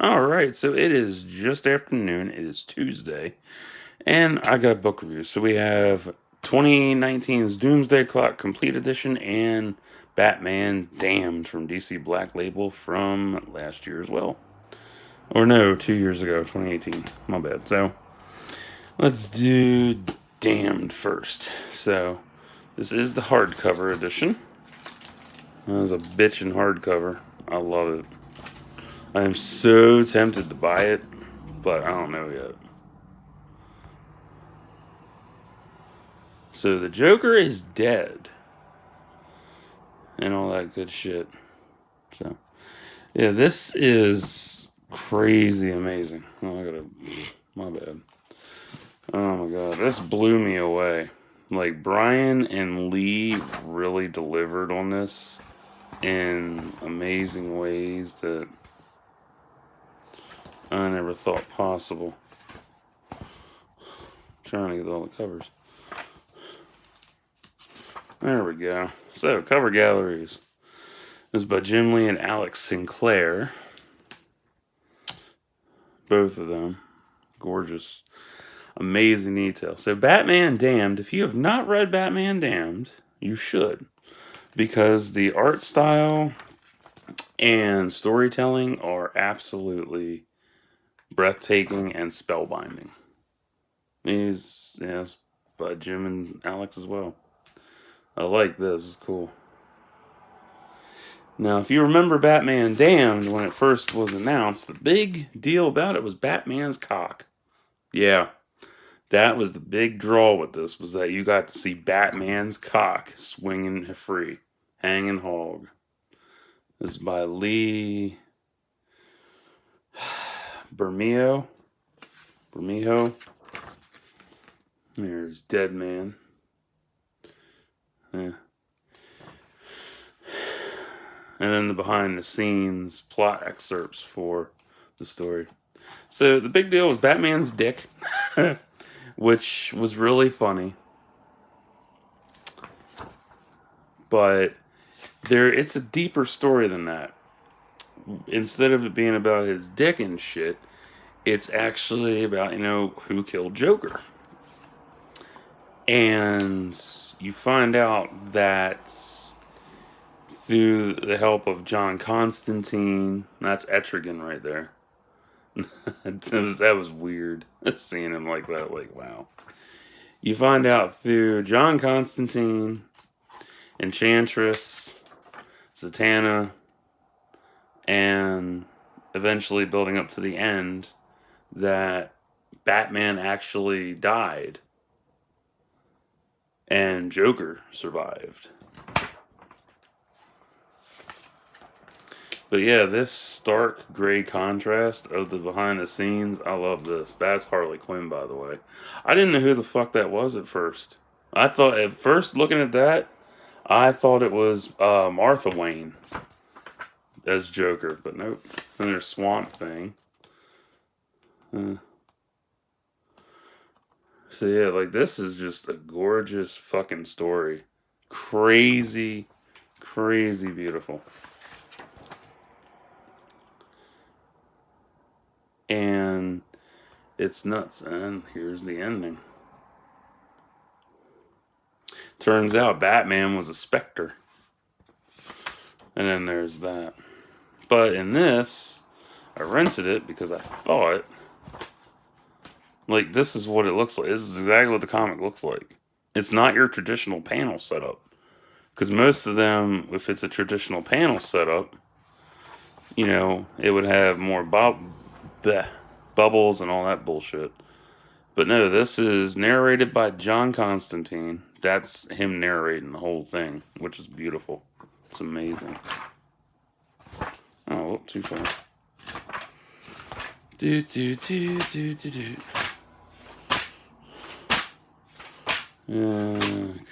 All right, so it is just afternoon. It is Tuesday, and I got book reviews. So we have 2019's Doomsday Clock Complete Edition and Batman Damned from DC Black Label from last year as well. Or no, 2 years ago, 2018. My bad. So let's do Damned first. So this is the hardcover edition. That was a bitchin' hardcover. I love it. I am so tempted to buy it, but I don't know yet. So the Joker is dead. And all that good shit. So, yeah, this is crazy amazing. Oh, I gotta. My bad. Oh my god, this blew me away. Like, Brian and Lee really delivered on this in amazing ways that I never thought possible. Trying to get all the covers. There we go. So, cover galleries. This is by Jim Lee and Alex Sinclair. Both of them. Gorgeous. Amazing detail. So, Batman Damned. If you have not read Batman Damned, you should. Because the art style and storytelling are absolutely breathtaking and spellbinding. Yes, by Jim and Alex as well. I like this. It's cool. Now, if you remember Batman Damned, when it first was announced, the big deal about it was Batman's cock. Yeah, that was the big draw with this, was that you got to see Batman's cock swinging free, hanging hog. This is by Lee Bermejo. There's Dead Man. Yeah. And then the behind the scenes plot excerpts for the story. So the big deal was Batman's dick, which was really funny. But it's a deeper story than that. Instead of it being about his dick and shit, it's actually about, who killed Joker. And you find out that through the help of John Constantine, that's Etrigan right there. That was weird, seeing him like that. Like, wow. You find out through John Constantine, Enchantress, Zatanna, and eventually building up to the end, that Batman actually died and Joker survived. But yeah, this stark gray contrast of the behind the scenes, I love this. That's Harley Quinn, by the way. I didn't know who the fuck that was at first. I thought, at first looking at that, I thought it was Martha Wayne as Joker, but nope. Then there's Swamp Thing. So yeah, like, this is just a gorgeous fucking story. Crazy, crazy beautiful. And it's nuts. And here's the ending. Turns out Batman was a specter. And then there's that. But in this, I rented it because I thought, like, this is what it looks like. This is exactly what the comic looks like. It's not your traditional panel setup. Because most of them, if it's a traditional panel setup, it would have more bubbles and all that bullshit. But no, this is narrated by John Constantine. That's him narrating the whole thing, which is beautiful. It's amazing. Oh, whoop, too far. Do.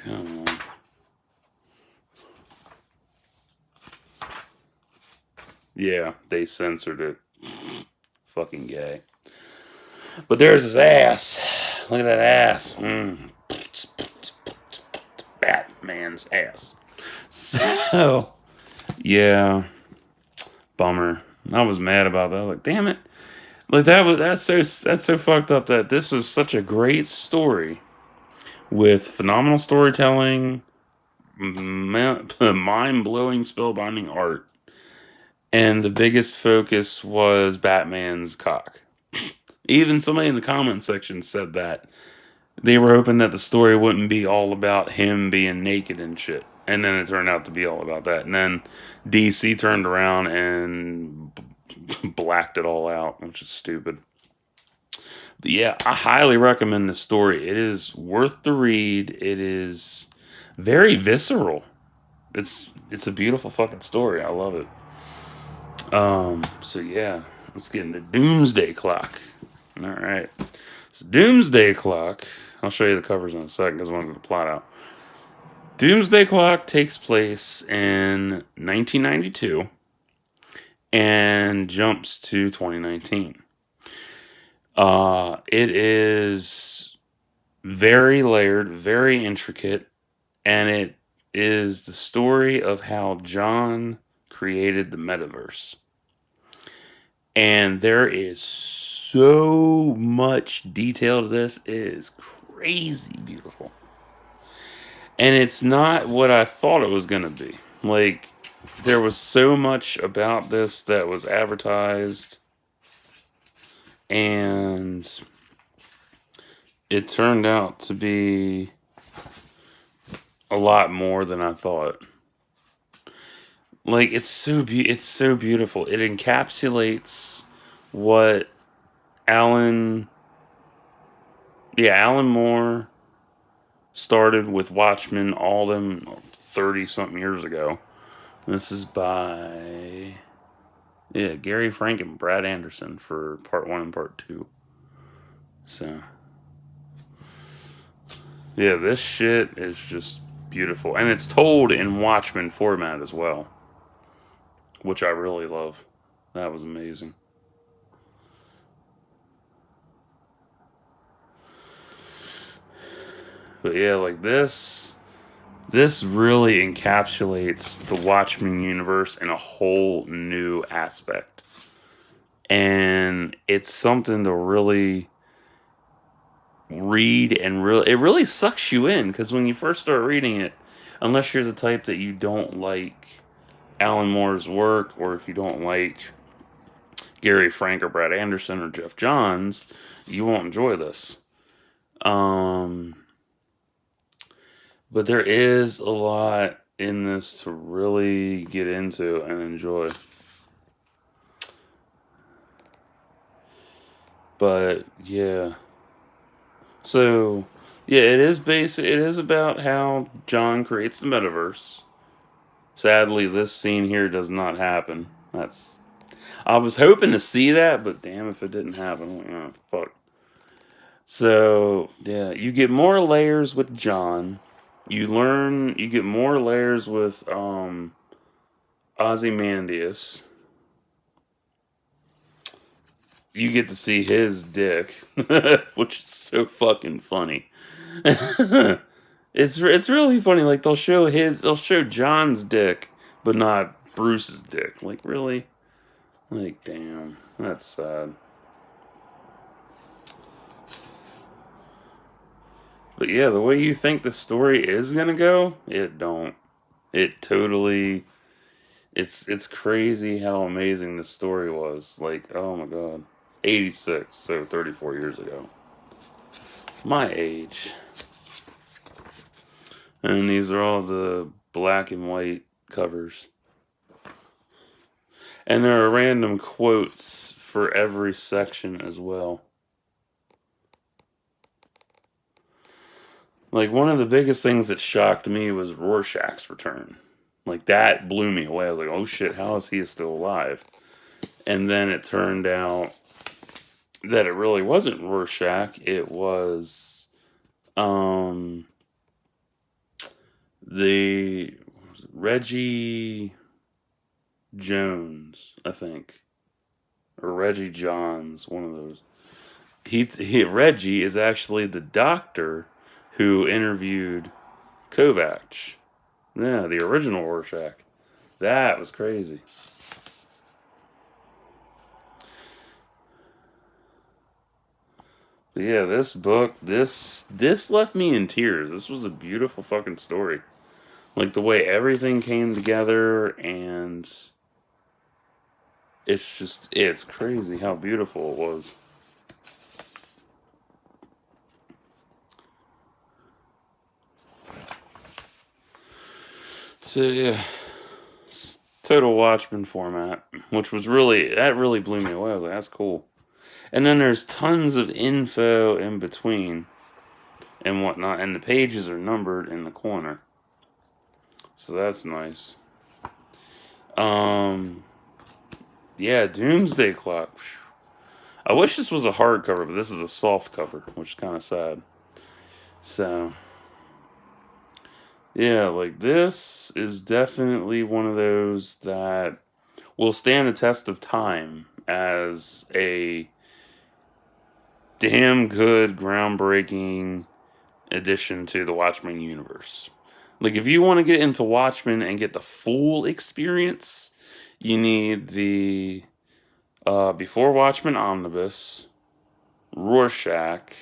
Come on. Yeah, they censored it. Fucking gay. But there's his ass. Look at that ass. Batman's ass. So, yeah. Bummer. I was mad about that. Like, damn it. Like that's so fucked up that this is such a great story with phenomenal storytelling, mind blowing, spellbinding art, and the biggest focus was Batman's cock. Even somebody in the comment section said that they were hoping that the story wouldn't be all about him being naked and shit. And then it turned out to be all about that. And then DC turned around and blacked it all out, which is stupid. But yeah, I highly recommend this story. It is worth the read. It is very visceral. It's a beautiful fucking story. I love it. So yeah, let's get into Doomsday Clock. All right. So Doomsday Clock. I'll show you the covers in a second because I want to get the plot out. Doomsday Clock takes place in 1992 and jumps to 2019. It is very layered, very intricate, and it is the story of how John created the metaverse. And there is so much detail to this. It is crazy beautiful. And it's not what I thought it was going to be. Like, there was so much about this that was advertised, and it turned out to be a lot more than I thought. Like, it's so beautiful. It encapsulates what Alan Moore started with Watchmen all them 30 something years ago. This is by Gary Frank and Brad Anderson for part 1 and part 2. So yeah, this shit is just beautiful, and it's told in Watchmen format as well, which I really love. That was amazing. But yeah, like this really encapsulates the Watchmen universe in a whole new aspect. And it's something to really read, and it really sucks you in, because when you first start reading it, unless you're the type that you don't like Alan Moore's work, or if you don't like Gary Frank or Brad Anderson or Jeff Johns, you won't enjoy this. But there is a lot in this to really get into and enjoy. But yeah. So yeah, it is about how John creates the metaverse. Sadly, this scene here does not happen. I was hoping to see that, but damn if it didn't happen. Like, oh, fuck. So yeah, you get more layers with John. You get more layers with Ozymandias. You get to see his dick, which is so fucking funny. It's really funny. Like they'll show John's dick, but not Bruce's dick. Like really, like damn, that's sad. But yeah, the way you think the story is gonna go, it don't. It totally. It's crazy how amazing this story was. Like, oh my god. 86, so 34 years ago. My age. And these are all the black and white covers. And there are random quotes for every section as well. Like, one of the biggest things that shocked me was Rorschach's return. Like, that blew me away. I was like, oh shit, how is he still alive? And then it turned out that it really wasn't Rorschach. It was the Reggie Jones, I think, or Reggie Johns, one of those. Reggie is actually the doctor who interviewed Kovacs. Yeah, the original Rorschach. That was crazy. But yeah, this book, this left me in tears. This was a beautiful fucking story. Like the way everything came together, and it's crazy how beautiful it was. So yeah, total Watchmen format, which was really blew me away. I was like, that's cool. And then there's tons of info in between and whatnot, and the pages are numbered in the corner, so that's nice. Um, yeah, Doomsday Clock. I wish this was a hardcover, but this is a soft cover, which is kind of sad. So, yeah, like this is definitely one of those that will stand the test of time as a damn good, groundbreaking addition to the Watchmen universe. Like, if you want to get into Watchmen and get the full experience, you need the Before Watchmen Omnibus, Rorschach,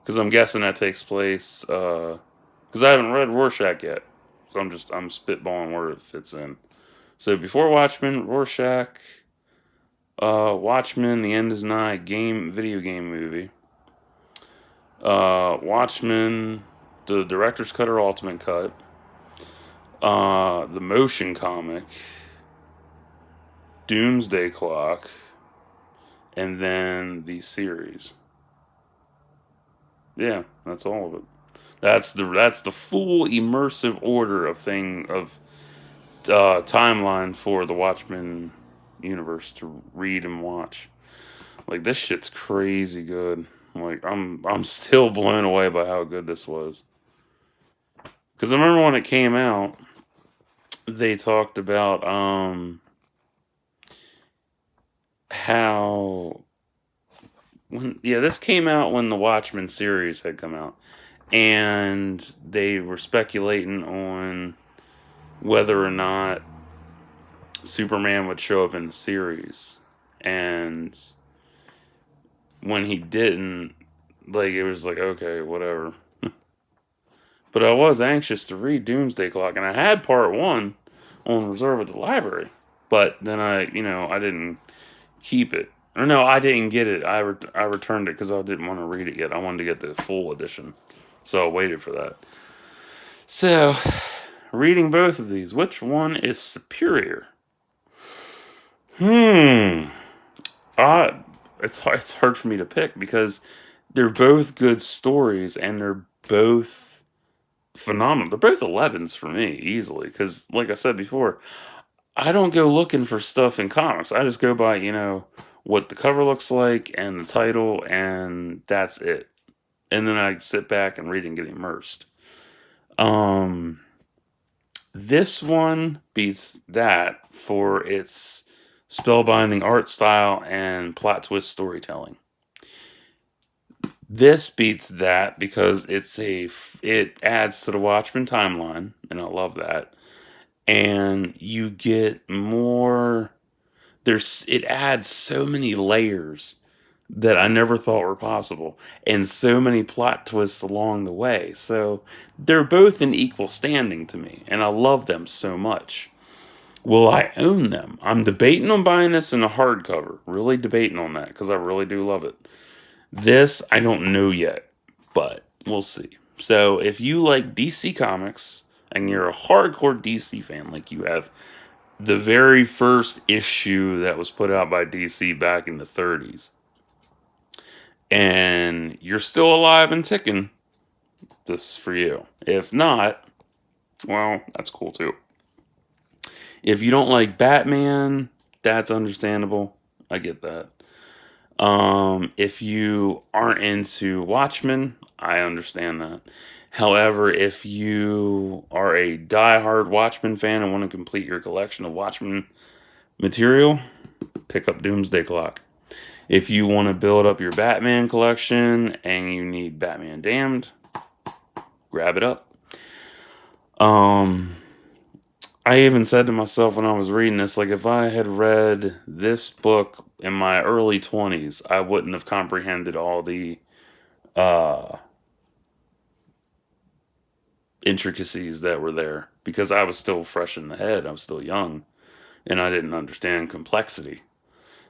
because I'm guessing that takes place, because I haven't read Rorschach yet, so I'm spitballing where it fits in. So Before Watchmen, Rorschach, Watchmen, The End Is Nigh, video game movie. Watchmen, the director's cut or ultimate cut. The motion comic, Doomsday Clock, and then the series. Yeah, that's all of it. That's the full immersive order of timeline for the Watchmen universe to read and watch. Like, this shit's crazy good. Like, I'm still blown away by how good this was. Because I remember when it came out, they talked about how this came out when the Watchmen series had come out, and they were speculating on whether or not Superman would show up in the series, and when he didn't, like, it was like, okay, whatever. But I was anxious to read Doomsday Clock, and I had part 1 on reserve at the library, but then I didn't keep it. Or no, I didn't get it. I returned it because I didn't want to read it yet. I wanted to get the full edition, so I waited for that. So, reading both of these, which one is superior? It's hard for me to pick because they're both good stories and they're both phenomenal. They're both 11s for me easily because, like I said before, I don't go looking for stuff in comics. I just go by what the cover looks like and the title, and that's it. And then I sit back and read and get immersed. This one beats that for its spellbinding art style and plot twist storytelling. This beats that because it adds to the Watchmen timeline, and I love that. And you get more. It adds so many layers that I never thought were possible, and so many plot twists along the way. So they're both in equal standing to me, and I love them so much. Will I own them? I'm debating on buying this in a hardcover. Really debating on that because I really do love it. This, I don't know yet, but we'll see. So if you like DC Comics and you're a hardcore DC fan, like you have the very first issue that was put out by DC back in the 30s, and you're still alive and ticking, this is for you. If not, well, that's cool too. If you don't like Batman, that's understandable. I get that. If you aren't into Watchmen, I understand that. However, if you are a diehard Watchmen fan and want to complete your collection of Watchmen material, pick up Doomsday Clock. If you want to build up your Batman collection and you need Batman Damned, grab it up. I even said to myself when I was reading this, like, if I had read this book in my early 20s, I wouldn't have comprehended all the uh, intricacies that were there because I was still fresh in the head. I was still young and I didn't understand complexity.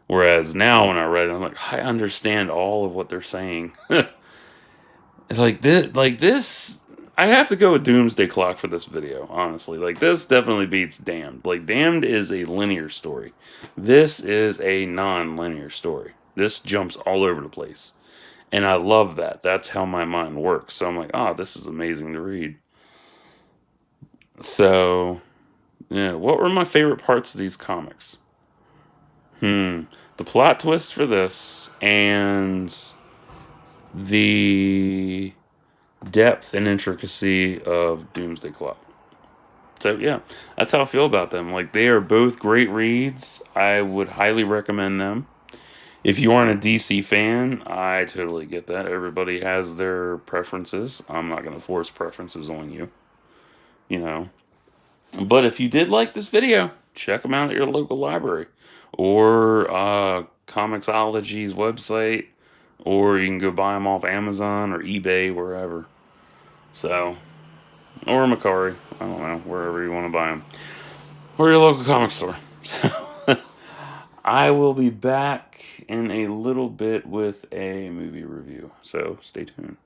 Whereas now, when I read it, I'm like, I understand all of what they're saying. Like this, I'd have to go with Doomsday Clock for this video, honestly. Like, this definitely beats Damned. Like, Damned is a linear story. This is a non-linear story. This jumps all over the place. And I love that. That's how my mind works. So I'm like, oh, this is amazing to read. So, yeah, what were my favorite parts of these comics? The plot twist for this and the depth and intricacy of Doomsday Clock. So yeah, that's how I feel about them. Like, they are both great reads. I would highly recommend them. If you aren't a DC fan, I totally get that. Everybody has their preferences. I'm not going to force preferences on you, you know. But if you did like this video, check them out at your local library or Comixology's website, or you can go buy them off Amazon or eBay, wherever. So, or Macari, I don't know, wherever you want to buy them, or your local comic store. So, I will be back in a little bit with a movie review. So, stay tuned.